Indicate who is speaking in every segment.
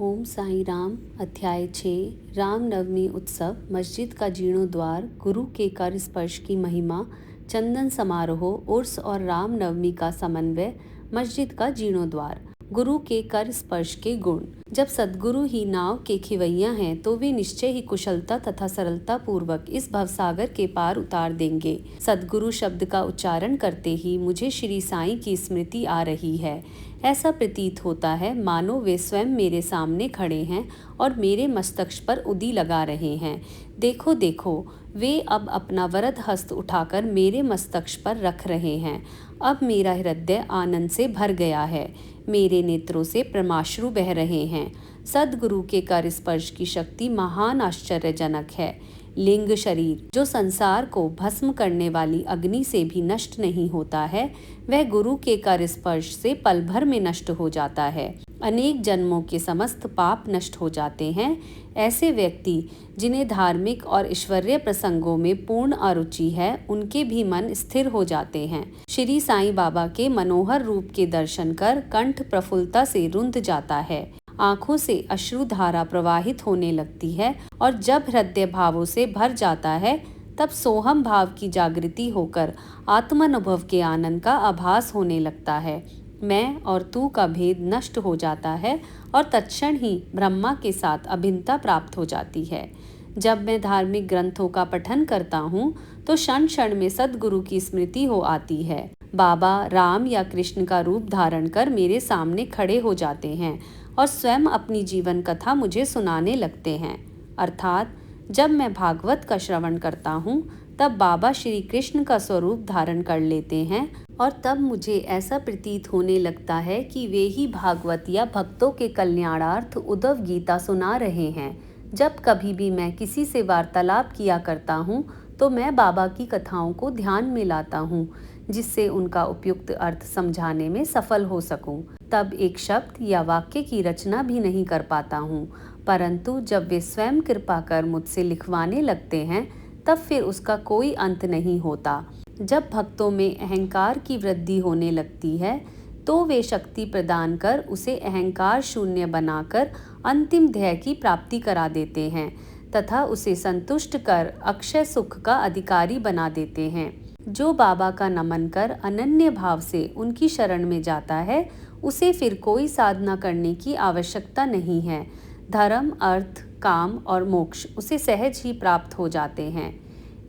Speaker 1: ओम साईं राम। अध्याय 6। रामनवमी उत्सव, मस्जिद का जीर्णोद्वार, गुरु के कर स्पर्श की महिमा, चंदन समारोह, उर्स और रामनवमी का समन्वय, मस्जिद का जीर्णोद्वार, गुरु के कर स्पर्श के गुण। जब सद्गुरु ही नाव के खिवैया हैं तो वे निश्चय ही कुशलता तथा सरलता पूर्वक इस भवसागर के पार उतार देंगे। सद्गुरु शब्द का उच्चारण करते ही मुझे श्री साईं की स्मृति आ रही है। ऐसा प्रतीत होता है मानो वे स्वयं मेरे सामने खड़े हैं और मेरे मस्तक पर उदी लगा रहे हैं। देखो देखो, वे अब अपना वरद हस्त उठाकर मेरे मस्तक पर रख रहे हैं। अब मेरा हृदय आनंद से भर गया है, मेरे नेत्रों से प्रेमाश्रु बह रहे हैं। सद्गुरु के कर स्पर्श की शक्ति महान आश्चर्यजनक है। लिंग शरीर, जो संसार को भस्म करने वाली अग्नि से भी नष्ट नहीं होता है, वह गुरु के कर स्पर्श से पल भर में नष्ट हो जाता है। अनेक जन्मों के समस्त पाप नष्ट हो जाते हैं। ऐसे व्यक्ति जिन्हें धार्मिक और ईश्वरीय प्रसंगों में पूर्ण अरुचि है, उनके भी मन स्थिर हो जाते हैं। श्री साईं बाबा के मनोहर रूप के दर्शन कर कंठ प्रफुल्लता से रुंध जाता है, आंखों से अश्रुधारा प्रवाहित होने लगती है और जब हृदय भावों से भर जाता है तब सोहम भाव की जागृति होकर आत्मानुभव के आनंद का आभास होने लगता है। मैं और तू का भेद नष्ट हो जाता है और तत्क्षण ही ब्रह्मा के साथ अभिन्नता प्राप्त हो जाती है। जब मैं धार्मिक ग्रंथों का पठन करता हूँ तो क्षण क्षण में सद्गुरु की स्मृति हो आती है। बाबा राम या कृष्ण का रूप धारण कर मेरे सामने खड़े हो जाते हैं और स्वयं अपनी जीवन कथा मुझे सुनाने लगते हैं। अर्थात जब मैं भागवत का श्रवण करता हूँ तब बाबा श्री कृष्ण का स्वरूप धारण कर लेते हैं और तब मुझे ऐसा प्रतीत होने लगता है कि वे ही भागवत या भक्तों के कल्याणार्थ उद्धव गीता सुना रहे हैं। जब कभी भी मैं किसी से वार्तालाप किया करता हूँ तो मैं बाबा की कथाओं को ध्यान में लाता हूँ, जिससे उनका उपयुक्त अर्थ समझाने में सफल हो सकूं। तब एक शब्द या वाक्य की रचना भी नहीं कर पाता हूँ, परंतु जब वे स्वयं कृपा कर मुझसे लिखवाने लगते हैं तब फिर उसका कोई अंत नहीं होता। जब भक्तों में अहंकार की वृद्धि होने लगती है तो वे शक्ति प्रदान कर उसे अहंकार शून्य बनाकर अंतिम ध्येय की प्राप्ति करा देते हैं तथा उसे संतुष्ट कर अक्षय सुख का अधिकारी बना देते हैं। जो बाबा का नमन कर अनन्य भाव से उनकी शरण में जाता है, उसे फिर कोई साधना करने की आवश्यकता नहीं है। धर्म, अर्थ, काम और मोक्ष उसे सहज ही प्राप्त हो जाते हैं।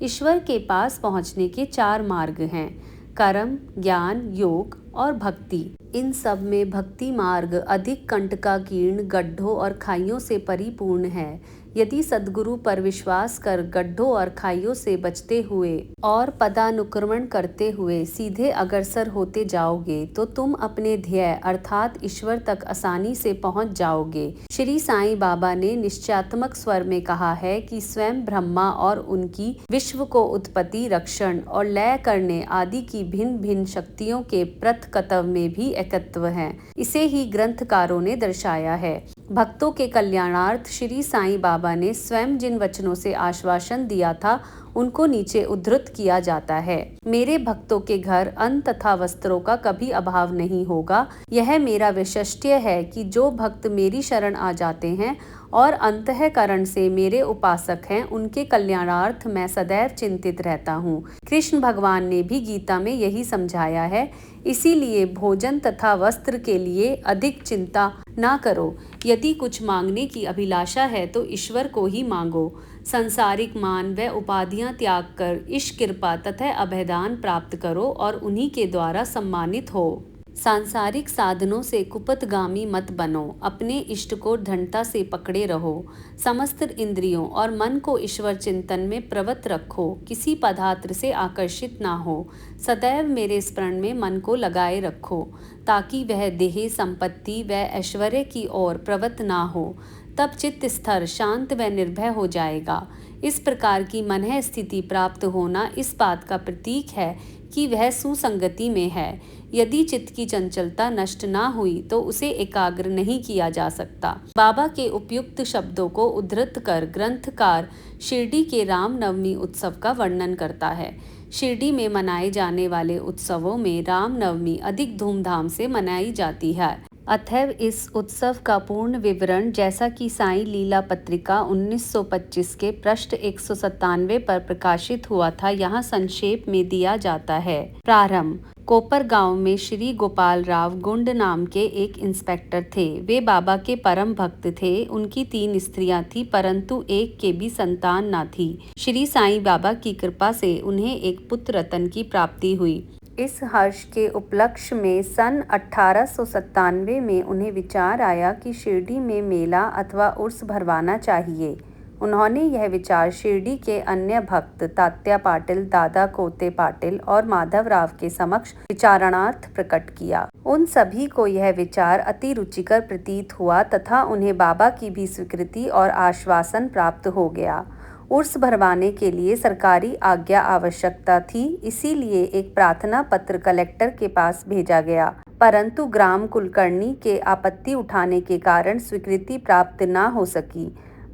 Speaker 1: ईश्वर के पास पहुंचने के 4 मार्ग हैं: कर्म, ज्ञान, योग और भक्ति। इन सब में भक्ति मार्ग अधिक कंटकाकीर्ण, गड्ढों और खाइयों से परिपूर्ण है। यदि सद्गुरु पर विश्वास कर गड्ढों और खाइयों से बचते हुए और पदानुक्रमण करते हुए सीधे अग्रसर होते जाओगे तो तुम अपने ध्येय अर्थात ईश्वर तक आसानी से पहुंच जाओगे। श्री साईं बाबा ने निश्चयात्मक स्वर में कहा है कि स्वयं ब्रह्मा और उनकी विश्व को उत्पत्ति, रक्षण और लय करने आदि की भिन्न भिन्न शक्तियों के प्रथकत्व में भी एकत्व है। इसे ही ग्रंथकारों ने दर्शाया है। भक्तों के कल्याणार्थ श्री साईं बाबा ने स्वयं जिन वचनों से आश्वासन दिया था उनको नीचे उद्धृत किया जाता है। मेरे भक्तों के घर अन्न तथा वस्त्रों का कभी अभाव नहीं होगा। यह मेरा वैशिष्ट्य है कि जो भक्त मेरी शरण आ जाते हैं और अंतःकरण से मेरे उपासक हैं, उनके कल्याणार्थ मैं सदैव चिंतित रहता हूँ। कृष्ण भगवान ने भी गीता में यही समझाया है। इसीलिए भोजन तथा वस्त्र के लिए अधिक चिंता ना करो। यदि कुछ मांगने की अभिलाषा है तो ईश्वर को ही मांगो। सांसारिक मान व उपाधियां त्याग कर ईश कृपा तथा अभयदान प्राप्त करो और उन्हीं के द्वारा सम्मानित हो। सांसारिक साधनों से कुपथगामी मत बनो। अपने इष्ट को दृढ़ता से पकड़े रहो। समस्त इंद्रियों और मन को ईश्वर चिंतन में प्रवृत्त रखो। किसी पदार्थ से आकर्षित ना हो। सदैव मेरे स्मरण में मन को लगाए रखो ताकि वह देह, संपत्ति व ऐश्वर्य की ओर प्रवृत्त ना हो। तब चित्त स्थिर, शांत व निर्भय हो जाएगा। इस प्रकार की मनः स्थिति प्राप्त होना इस बात का प्रतीक है कि वह सुसंगति में है। यदि चित्त की चंचलता नष्ट ना हुई तो उसे एकाग्र नहीं किया जा सकता। बाबा के उपयुक्त शब्दों को उद्धृत कर ग्रंथकार शिरडी के रामनवमी उत्सव का वर्णन करता है। शिरडी में मनाए जाने वाले उत्सवों में रामनवमी अधिक धूमधाम से मनाई जाती है अतएव इस उत्सव का पूर्ण विवरण, जैसा कि साईं लीला पत्रिका 1925 के पृष्ठ 197 पर प्रकाशित हुआ था, यहाँ संक्षेप में दिया जाता है। प्रारंभ। कोपर गांव में श्री गोपाल राव गुंड नाम के एक इंस्पेक्टर थे। वे बाबा के परम भक्त थे। उनकी 3 स्त्रियां थी, परंतु एक के भी संतान न थी। श्री साईं बाबा की कृपा से उन्हें एक पुत्र रतन की प्राप्ति हुई। इस हर्ष के उपलक्ष्य में सन 1897 में उन्हें विचार आया कि शिरडी में मेला अथवा उर्स भरवाना चाहिए। उन्होंने यह विचार शिरडी के अन्य भक्त तात्या पाटिल, दादा कोते पाटिल और माधवराव के समक्ष विचारणार्थ प्रकट किया। उन सभी को यह विचार अति रुचिकर प्रतीत हुआ तथा उन्हें बाबा की भी स्वीकृति और आश्वासन प्राप्त हो गया। उर्स भरवाने के लिए सरकारी आज्ञा आवश्यकता थी, इसीलिए एक प्रार्थना पत्र कलेक्टर के पास भेजा गया, परंतु ग्राम कुलकर्णी के आपत्ति उठाने के कारण स्वीकृति प्राप्त न हो सकी।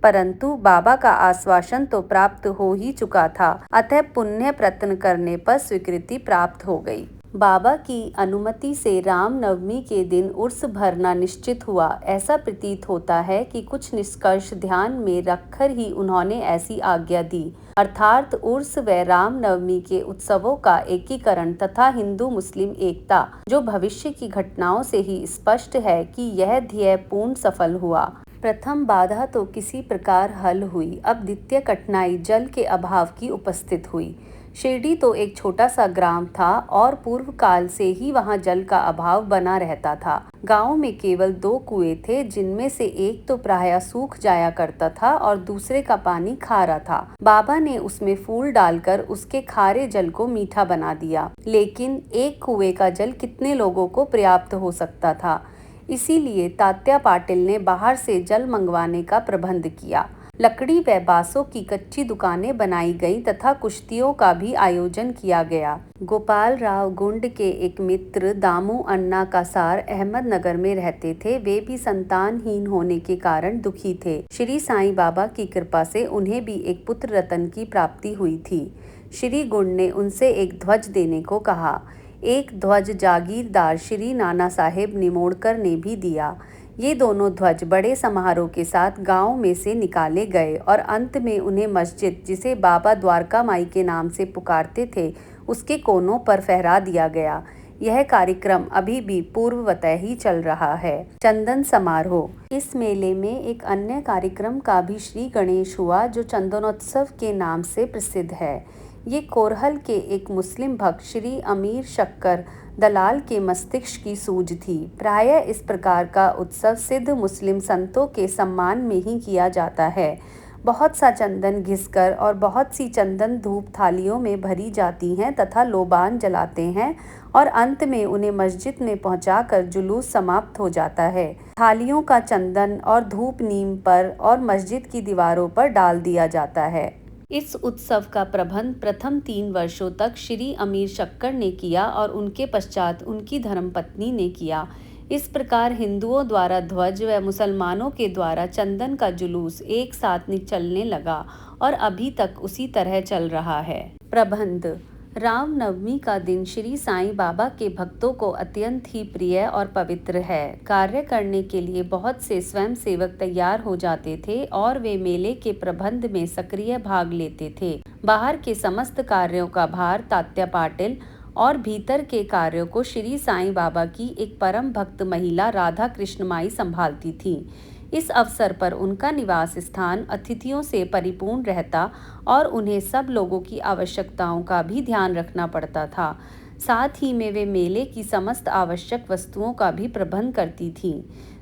Speaker 1: परंतु बाबा का आश्वासन तो प्राप्त हो ही चुका था, अतः पुण्य प्रयत्न करने पर स्वीकृति प्राप्त हो गई। बाबा की अनुमति से रामनवमी के दिन उर्स भरना निश्चित हुआ। ऐसा प्रतीत होता है कि कुछ निष्कर्ष ध्यान में रखकर ही उन्होंने ऐसी आज्ञा दी, अर्थात उर्स व रामनवमी के उत्सवों का एकीकरण तथा हिंदू मुस्लिम एकता, जो भविष्य की घटनाओं से ही स्पष्ट है कि यह ध्येय पूर्ण सफल हुआ। प्रथम बाधा तो किसी प्रकार हल हुई। अब द्वितीय कठिनाई जल के अभाव की उपस्थित हुई। शिरडी तो एक छोटा सा ग्राम था और पूर्व काल से ही वहाँ जल का अभाव बना रहता था। गांव में केवल 2 कुएं थे, जिनमें से एक तो प्रायः सूख जाया करता था और दूसरे का पानी खारा था। बाबा ने उसमें फूल डालकर उसके खारे जल को मीठा बना दिया, लेकिन एक कुएं का जल कितने लोगों को पर्याप्त हो सकता था। इसीलिए तात्या पाटिल ने बाहर से जल मंगवाने का प्रबंध किया। लकड़ी व बांसों की कच्ची दुकानें बनाई गईं तथा कुश्तियों का भी आयोजन किया गया। गोपाल राव गुंड के एक मित्र दामू अन्ना कासार अहमदनगर में रहते थे। वे भी संतानहीन होने के कारण दुखी थे। श्री साईं बाबा की कृपा से उन्हें भी एक पुत्र रतन की प्राप्ति हुई थी। श्री गुंड ने उनसे एक ध्वज देने को कहा। एक ध्वज जागीरदार श्री नाना साहेब निमोड़कर ने भी दिया। ये दोनों ध्वज बड़े समारोह के साथ गांव में से निकाले गए और अंत में उन्हें मस्जिद, जिसे बाबा द्वारका माई के नाम से पुकारते थे, उसके कोनों पर फहरा दिया गया। यह कार्यक्रम अभी भी पूर्ववतः ही चल रहा है। चंदन समारोह। इस मेले में एक अन्य कार्यक्रम का भी श्री गणेश हुआ, जो चंदनोत्सव के नाम से प्रसिद्ध है। ये कोरहल के एक मुस्लिम भक्त श्री अमीर शक्कर दलाल के मस्तिष्क की सूझ थी। प्रायः इस प्रकार का उत्सव सिद्ध मुस्लिम संतों के सम्मान में ही किया जाता है। बहुत सा चंदन घिसकर और बहुत सी चंदन धूप थालियों में भरी जाती हैं तथा लोबान जलाते हैं और अंत में उन्हें मस्जिद में पहुंचाकर जुलूस समाप्त हो जाता है। थालियों का चंदन और धूप नीम पर और मस्जिद की दीवारों पर डाल दिया जाता है। इस उत्सव का प्रबंध प्रथम 3 वर्षों तक श्री अमीर शक्कर ने किया और उनके पश्चात उनकी धर्मपत्नी ने किया। इस प्रकार हिंदुओं द्वारा ध्वज व मुसलमानों के द्वारा चंदन का जुलूस एक साथ चलने लगा और अभी तक उसी तरह चल रहा है। प्रबंध। रामनवमी का दिन श्री साईं बाबा के भक्तों को अत्यंत ही प्रिय और पवित्र है। कार्य करने के लिए बहुत से स्वयं सेवक तैयार हो जाते थे और वे मेले के प्रबंध में सक्रिय भाग लेते थे। बाहर के समस्त कार्यों का भार तात्या पाटिल और भीतर के कार्यों को श्री साईं बाबा की एक परम भक्त महिला राधा कृष्णमाई संभालती थी। इस अवसर पर उनका निवास स्थान अतिथियों से परिपूर्ण रहता और उन्हें सब लोगों की आवश्यकताओं का भी ध्यान रखना पड़ता था। साथ ही में वे मेले की समस्त आवश्यक वस्तुओं का भी प्रबंध करती थीं।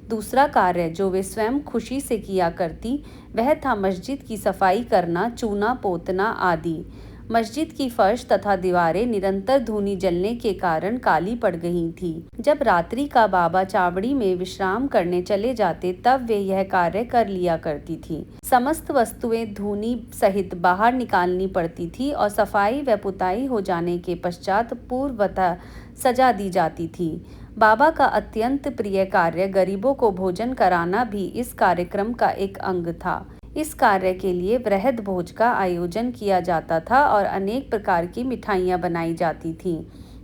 Speaker 1: दूसरा कार्य जो वे स्वयं खुशी से किया करती, वह था मस्जिद की सफाई करना, चूना पोतना आदि। मस्जिद की फर्श तथा दीवारें निरंतर धूनी जलने के कारण काली पड़ गई थी। जब रात्रि का बाबा चावड़ी में विश्राम करने चले जाते, तब वे यह कार्य कर लिया करती थी। समस्त वस्तुएं धूनी सहित बाहर निकालनी पड़ती थी और सफाई व पुताई हो जाने के पश्चात पूर्वतः सजा दी जाती थी। बाबा का अत्यंत प्रिय कार्य गरीबों को भोजन कराना भी इस कार्यक्रम का एक अंग था। इस कार्य के लिए वृहद भोज का आयोजन किया जाता था और अनेक प्रकार की मिठाइयाँ बनाई जाती थीं।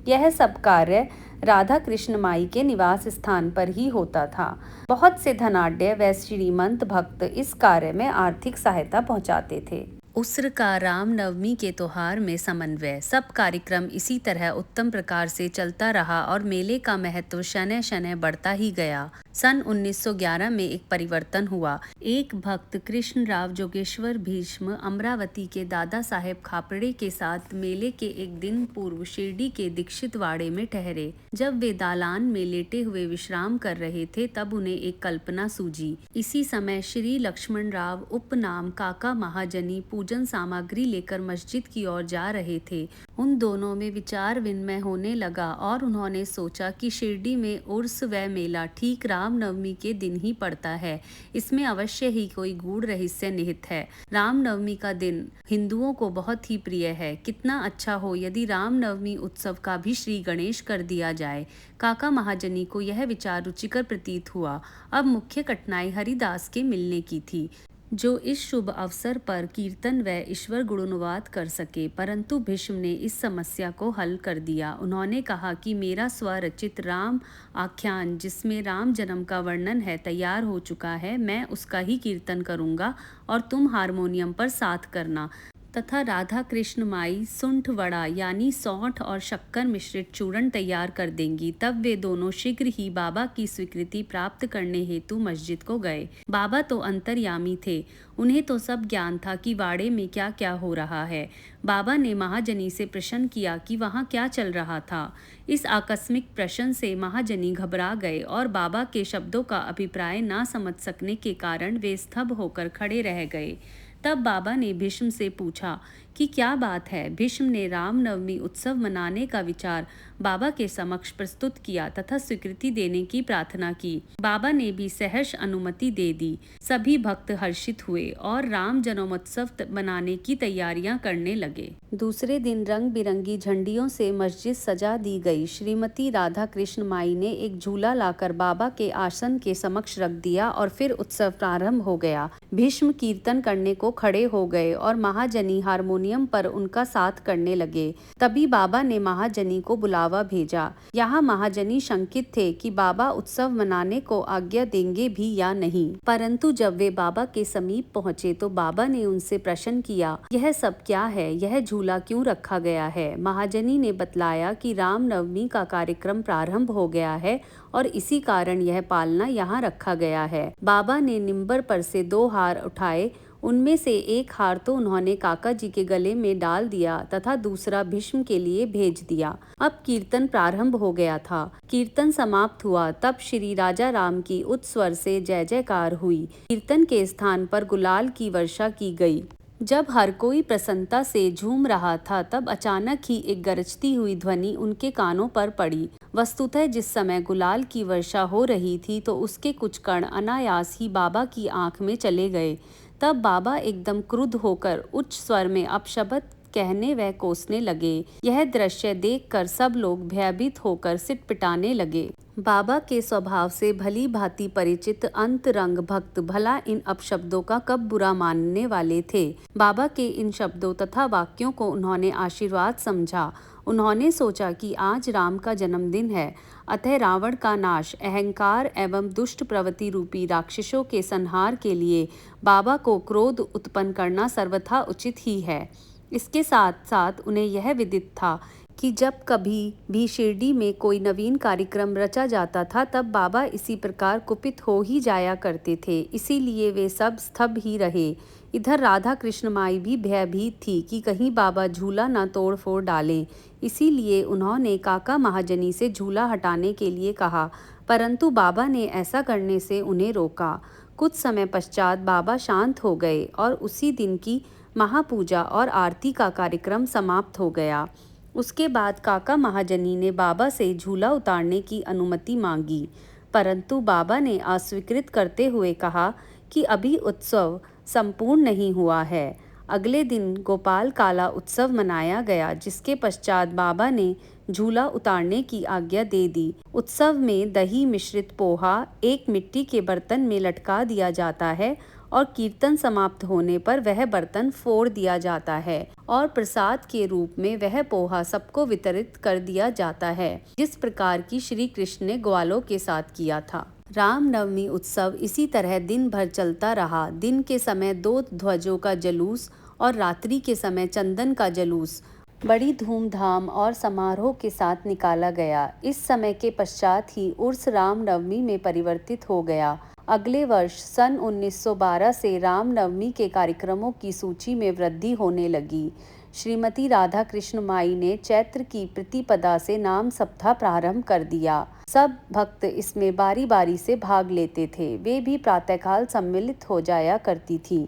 Speaker 1: यह सब कार्य राधा कृष्ण माई के निवास स्थान पर ही होता था। बहुत से धनाढ्य व श्रीमंत भक्त इस कार्य में आर्थिक सहायता पहुंचाते थे। उसर का रामनवमी के त्योहार में समन्वय। सब कार्यक्रम इसी तरह उत्तम प्रकार से चलता रहा और मेले का महत्व शनय शनय बढ़ता ही गया। सन 1911 में एक परिवर्तन हुआ। एक भक्त कृष्णराव जोगेश्वर भीष्म अमरावती के दादा साहेब खापड़े के साथ मेले के एक दिन पूर्व शिरडी के दीक्षित वाड़े में ठहरे। जब वे दालान में लेटे हुए विश्राम कर रहे थे तब उन्हें एक कल्पना सूझी। इसी समय श्री लक्ष्मण राव उपनाम काका महाजनी पूजन सामग्री लेकर मस्जिद की ओर जा रहे थे। उन दोनों में विचार विनिमय होने लगा और उन्होंने सोचा कि शिरडी में उर्स व मेला ठीक रामनवमी के दिन ही पड़ता है। इसमें अवश्य ही कोई गूढ़ रहस्य निहित है। रामनवमी का दिन हिंदुओं को बहुत ही प्रिय है। कितना अच्छा हो यदि रामनवमी उत्सव का भी श्री गणेश कर दिया जाए। काका महाजनी को यह विचार रुचिकर प्रतीत हुआ। अब मुख्य कठिनाई हरिदास के मिलने की थी, जो इस शुभ अवसर पर कीर्तन व ईश्वर गुणानुवाद कर सके। परंतु भीष्म ने इस समस्या को हल कर दिया। उन्होंने कहा कि मेरा स्वरचित राम आख्यान, जिसमें राम जन्म का वर्णन है, तैयार हो चुका है। मैं उसका ही कीर्तन करूंगा और तुम हारमोनियम पर साथ करना तथा राधा कृष्ण माई सुंठ वड़ा यानी सौंठ और शक्कर मिश्रित चूर्ण तैयार कर देंगी। तब वे दोनों शीघ्र ही बाबा की स्वीकृति प्राप्त करने हेतु मस्जिद को गए। बाबा तो अंतर्यामी थे, उन्हें तो सब ज्ञान था कि वाड़े में क्या क्या हो रहा है। बाबा ने महाजनी से प्रश्न किया कि वहाँ क्या चल रहा था। इस आकस्मिक प्रश्न से महाजनी घबरा गए और बाबा के शब्दों का अभिप्राय ना समझ सकने के कारण वे स्तब्ध होकर खड़े रह गए। तब बाबा ने भीष्म से पूछा कि क्या बात है। भीष्म ने रामनवमी उत्सव मनाने का विचार बाबा के समक्ष प्रस्तुत किया तथा स्वीकृति देने की प्रार्थना की। बाबा ने भी सहर्ष अनुमति दे दी। सभी भक्त हर्षित हुए और राम जन्मोत्सव मनाने की तैयारियां करने लगे। दूसरे दिन रंग बिरंगी झंडियों से मस्जिद सजा दी गई। श्रीमती राधा कृष्ण माई ने एक झूला लाकर बाबा के आसन के समक्ष रख दिया और फिर उत्सव प्रारंभ हो गया। भीष्म कीर्तन करने को खड़े हो गए और महाजनी हारमोनियम पर उनका साथ करने लगे। तभी बाबा ने महाजनी को बुलावा भेजा। यहाँ महाजनी शंकित थे कि बाबा उत्सव मनाने को आज्ञा देंगे भी या नहीं। परंतु जब वे बाबा के समीप पहुँचे तो बाबा ने उनसे प्रश्न किया, यह सब क्या है, यह झूला क्यों रखा गया है। महाजनी ने बतलाया कि रामनवमी का कार्यक्रम प्रारंभ हो गया है और इसी कारण यह पालना यहाँ रखा गया है। बाबा ने निम्बर पर से 2 हार उठाए। उनमें से एक हार तो उन्होंने काका जी के गले में डाल दिया तथा दूसरा भीष्म के लिए भेज दिया। अब कीर्तन प्रारंभ हो गया था। कीर्तन समाप्त हुआ तब श्री राजा राम की उच्च स्वर से जय जयकार हुई। कीर्तन के स्थान पर गुलाल की वर्षा की गई। जब हर कोई प्रसन्नता से झूम रहा था तब अचानक ही एक गरजती हुई ध्वनि उनके कानों पर पड़ी। वस्तुतः जिस समय गुलाल की वर्षा हो रही थी तो उसके कुछ कण अनायास ही बाबा की आंख में चले गए। तब बाबा एकदम क्रुद्ध होकर उच्च स्वर में अपशब्द कहने व कोसने लगे। यह दृश्य देखकर सब लोग भयभीत होकर सिटपिटाने लगे। बाबा के स्वभाव से भली भांति परिचित अंतरंग भक्त भला इन अपशब्दों का कब बुरा मानने वाले थे। बाबा के इन शब्दों तथा वाक्यों को उन्होंने आशीर्वाद समझा। उन्होंने सोचा कि आज राम का जन्मदिन है, अतः रावण का नाश, अहंकार एवं दुष्ट प्रवृत्ति रूपी राक्षसों के संहार के लिए बाबा को क्रोध उत्पन्न करना सर्वथा उचित ही है। इसके साथ साथ उन्हें यह विदित था कि जब कभी भी शिरडी में कोई नवीन कार्यक्रम रचा जाता था तब बाबा इसी प्रकार कुपित हो ही जाया करते थे। इसीलिए वे सब स्तब्ध ही रहे। इधर राधा कृष्ण माई भी भयभीत थी कि कहीं बाबा झूला न तोड़ फोड़ डालें। इसीलिए उन्होंने काका महाजनी से झूला हटाने के लिए कहा, परंतु बाबा ने ऐसा करने से उन्हें रोका। कुछ समय पश्चात बाबा शांत हो गए और उसी दिन की महापूजा और आरती का कार्यक्रम समाप्त हो गया। उसके बाद काका महाजनी ने बाबा से झूला उतारने की अनुमति मांगी, परंतु बाबा ने अस्वीकृत करते हुए कहा कि अभी उत्सव संपूर्ण नहीं हुआ है। अगले दिन गोपाल काला उत्सव मनाया गया, जिसके पश्चात बाबा ने झूला उतारने की आज्ञा दे दी। उत्सव में दही मिश्रित पोहा एक मिट्टी के बर्तन में लटका दिया जाता है और कीर्तन समाप्त होने पर वह बर्तन फोड़ दिया जाता है और प्रसाद के रूप में वह पोहा सबको वितरित कर दिया जाता है, जिस प्रकार की श्री कृष्ण ने ग्वालों के साथ किया था। रामनवमी उत्सव इसी तरह दिन भर चलता रहा। दिन के समय 2 ध्वजों का जुलूस और रात्रि के समय चंदन का जुलूस बड़ी धूमधाम और समारोह के साथ निकाला गया। इस समय के पश्चात ही उर्स रामनवमी में परिवर्तित हो गया। अगले वर्ष सन 1912 से रामनवमी के कार्यक्रमों की सूची में वृद्धि होने लगी। श्रीमती राधा कृष्ण माई ने चैत्र की प्रतिपदा से नाम सप्ताह प्रारंभ कर दिया। सब भक्त इसमें बारी बारी से भाग लेते थे। वे भी प्रातःकाल सम्मिलित हो जाया करती थी।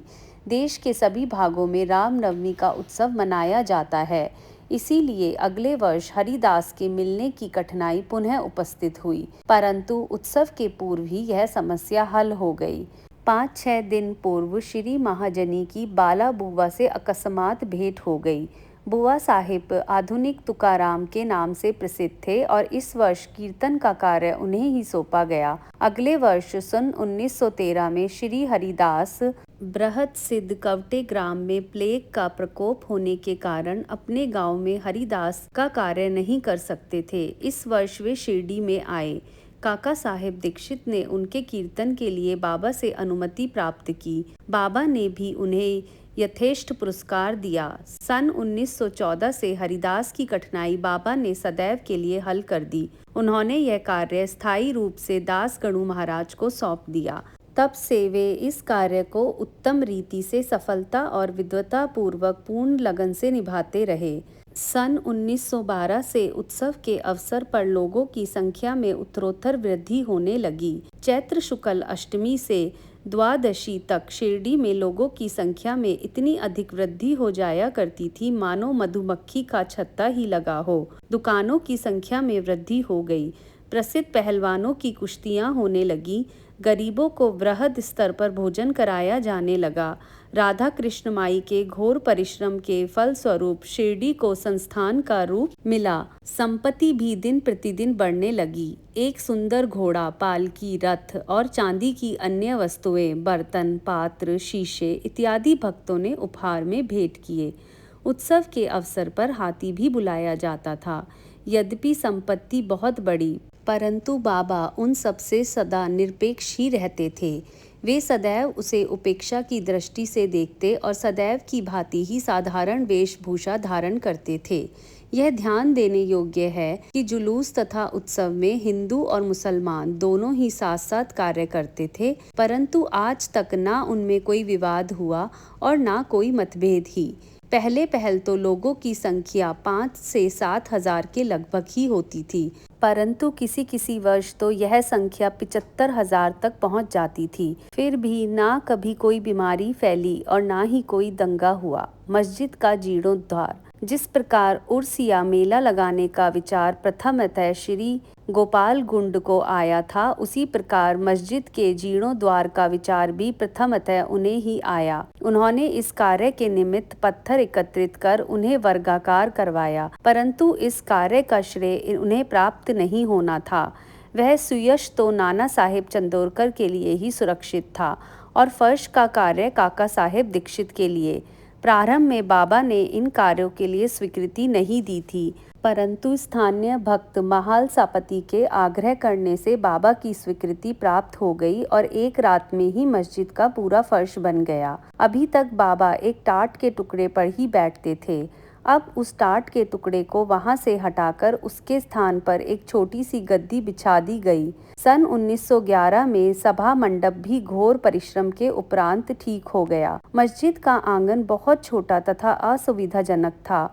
Speaker 1: देश के सभी भागों में रामनवमी का उत्सव मनाया जाता है। इसीलिए अगले वर्ष हरिदास के मिलने की कठिनाई पुनः उपस्थित हुई, परंतु उत्सव के पूर्व ही यह समस्या हल हो गई। 5-6 दिन पूर्व श्री महाजनी की बाला बुआ से अकस्मात भेंट हो गई। बुआ साहिब आधुनिक तुकाराम के नाम से प्रसिद्ध थे और इस वर्ष कीर्तन का कार्य उन्हें ही सौंपा गया। अगले वर्ष सन 1913 में श्री हरिदास बृहत सिद्ध कवटे ग्राम में प्लेग का प्रकोप होने के कारण अपने गांव में हरिदास का कार्य नहीं कर सकते थे। इस वर्ष वे शिरडी में आए। काका साहेब दीक्षित ने उनके कीर्तन के लिए बाबा से अनुमति प्राप्त की। बाबा ने भी उन्हें यथेष्ट पुरस्कार दिया। सन 1914 से हरिदास की कठिनाई बाबा ने सदैव के लिए हल कर दी। उन्होंने यह कार्य स्थायी रूप से दास गणु महाराज को सौंप दिया। तब से वे इस कार्य को उत्तम रीति से सफलता और विद्वता पूर्वक पूर्ण लगन से निभाते रहे। सन 1912 से उत्सव के अवसर पर लोगों की संख्या में उत्तरोत्तर वृद्धि होने लगी। चैत्र शुक्ल अष्टमी से द्वादशी तक शिरडी में लोगों की संख्या में इतनी अधिक वृद्धि हो जाया करती थी मानो मधुमक्खी का छत्ता ही लगा हो। दुकानों की संख्या में वृद्धि हो गई। प्रसिद्ध पहलवानों की कुश्तियां होने लगी। गरीबों को वृहद स्तर पर भोजन कराया जाने लगा। राधा कृष्ण माई के घोर परिश्रम के फलस्वरूप शिरडी को संस्थान का रूप मिला। संपत्ति भी दिन प्रतिदिन बढ़ने लगी। एक सुंदर घोड़ा, पालकी, रथ और चांदी की अन्य वस्तुएं, बर्तन, पात्र, शीशे इत्यादि भक्तों ने उपहार में भेंट किए। उत्सव के अवसर पर हाथी भी बुलाया जाता था। यद्यपि संपत्ति बहुत बड़ी, परंतु बाबा उन सबसे सदा निरपेक्ष ही रहते थे। वे सदैव उसे उपेक्षा की दृष्टि से देखते और सदैव की भांति ही साधारण वेशभूषा धारण करते थे। यह ध्यान देने योग्य है कि जुलूस तथा उत्सव में हिंदू और मुसलमान दोनों ही साथ साथ कार्य करते थे, परंतु आज तक ना उनमें कोई विवाद हुआ और ना कोई मतभेद ही। पहल तो लोगों की संख्या 5 से 7 हजार के लगभग ही होती थी, परंतु किसी वर्ष तो यह संख्या 75 हजार तक पहुंच जाती थी। फिर भी ना कभी कोई बीमारी फैली और ना ही कोई दंगा हुआ। मस्जिद का जीर्णोद्धार। जिस प्रकार उर्स या मेला लगाने का विचार प्रथमतः श्री गोपाल गुंड को आया था, उसी प्रकार मस्जिद के जीर्णोद्धार का विचार भी प्रथमतः उन्हें ही आया। उन्होंने इस कार्य के निमित्त पत्थर एकत्रित कर उन्हें वर्गाकार करवाया, परंतु इस कार्य का श्रेय उन्हें प्राप्त नहीं होना था। वह सुयश तो नाना साहेब चंदोरकर के लिए ही सुरक्षित था और फर्श का कार्य काका साहेब दीक्षित के लिए। प्रारंभ में बाबा ने इन कार्यों के लिए स्वीकृति नहीं दी थी, परंतु स्थानीय भक्त महाल सापति के आग्रह करने से बाबा की स्वीकृति प्राप्त हो गई और एक रात में ही मस्जिद का पूरा फर्श बन गया। अभी तक बाबा एक टाट के टुकड़े पर ही बैठते थे। अब उस टाट के टुकड़े को वहां से हटाकर उसके स्थान पर एक छोटी सी गद्दी बिछा दी गई। सन 1911 में सभा मंडप भी घोर परिश्रम के उपरांत ठीक हो गया। मस्जिद का आंगन बहुत छोटा तथा असुविधाजनक था।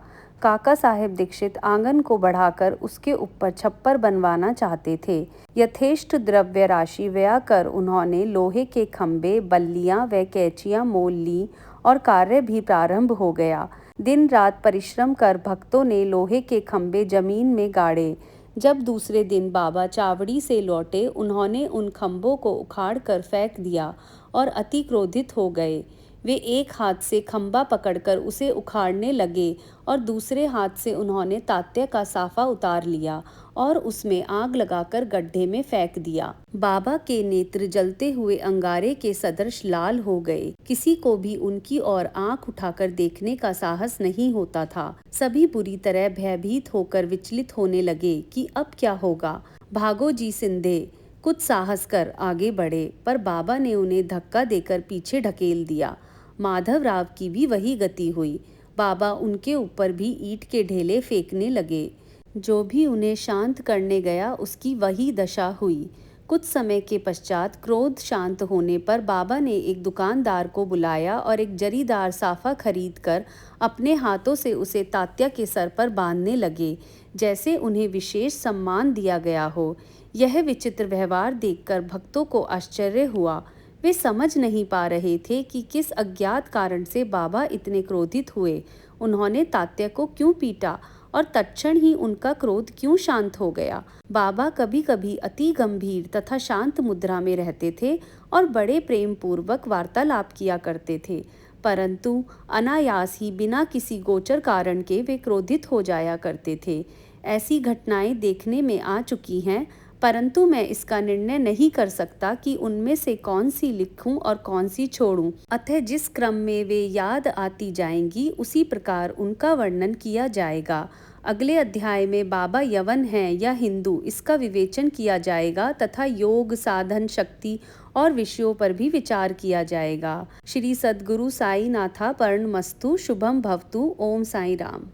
Speaker 1: काका साहेब दीक्षित आंगन को बढ़ाकर उसके ऊपर छप्पर बनवाना चाहते थे। यथेष्ट द्रव्य राशि व्यय कर उन्होंने लोहे के खंभे, बल्लियां व कैंचियां मोल ली और कार्य भी प्रारंभ हो गया। दिन रात परिश्रम कर भक्तों ने लोहे के खंभे जमीन में गाड़े। जब दूसरे दिन बाबा चावड़ी से लौटे, उन्होंने उन खंभों को उखाड़ कर फेंक दिया और अति क्रोधित हो गए। वे एक हाथ से खंबा पकड़कर उसे उखाड़ने लगे और दूसरे हाथ से उन्होंने तात्या का साफा उतार लिया और उसमें आग लगाकर गड्ढे में फेंक दिया। बाबा के नेत्र जलते हुए अंगारे के सदृश लाल हो गए। किसी को भी उनकी ओर आंख उठाकर देखने का साहस नहीं होता था। सभी बुरी तरह भयभीत होकर विचलित होने लगे कि अब क्या होगा। भागो जी सिंधे, कुछ साहस कर आगे बढ़े, पर बाबा ने उन्हें धक्का देकर पीछे ढकेल दिया। माधवराव की भी वही गति हुई। बाबा उनके ऊपर भी ईंट के ढेले फेंकने लगे। जो भी उन्हें शांत करने गया उसकी वही दशा हुई। कुछ समय के पश्चात क्रोध शांत होने पर बाबा ने एक दुकानदार को बुलाया और एक जरीदार साफा खरीद कर अपने हाथों से उसे तात्या के सर पर बांधने लगे, जैसे उन्हें विशेष सम्मान दिया गया हो। यह विचित्र व्यवहार देखकर भक्तों को आश्चर्य हुआ। वे समझ नहीं पा रहे थे कि किस अज्ञात कारण से बाबा इतने क्रोधित हुए। उन्होंने तात्या को क्यों पीटा और तत्क्षण ही उनका क्रोध क्यों शांत हो गया। बाबा कभी कभी अति गंभीर तथा शांत मुद्रा में रहते थे और बड़े प्रेम पूर्वक वार्तालाप किया करते थे, परंतु अनायास ही बिना किसी गोचर कारण के वे क्रोधित हो जाया करते थे। ऐसी घटनाएं देखने में आ चुकी हैं, परंतु मैं इसका निर्णय नहीं कर सकता कि उनमें से कौन सी लिखूं और कौन सी छोड़ूं। अतः जिस क्रम में वे याद आती जाएंगी उसी प्रकार उनका वर्णन किया जाएगा। अगले अध्याय में बाबा यवन हैं या हिंदू, इसका विवेचन किया जाएगा तथा योग, साधन, शक्ति और विषयों पर भी विचार किया जाएगा। श्री सद्गुरु साई नाथा पर्णमस्तु। शुभम भवतु। ओम साई राम।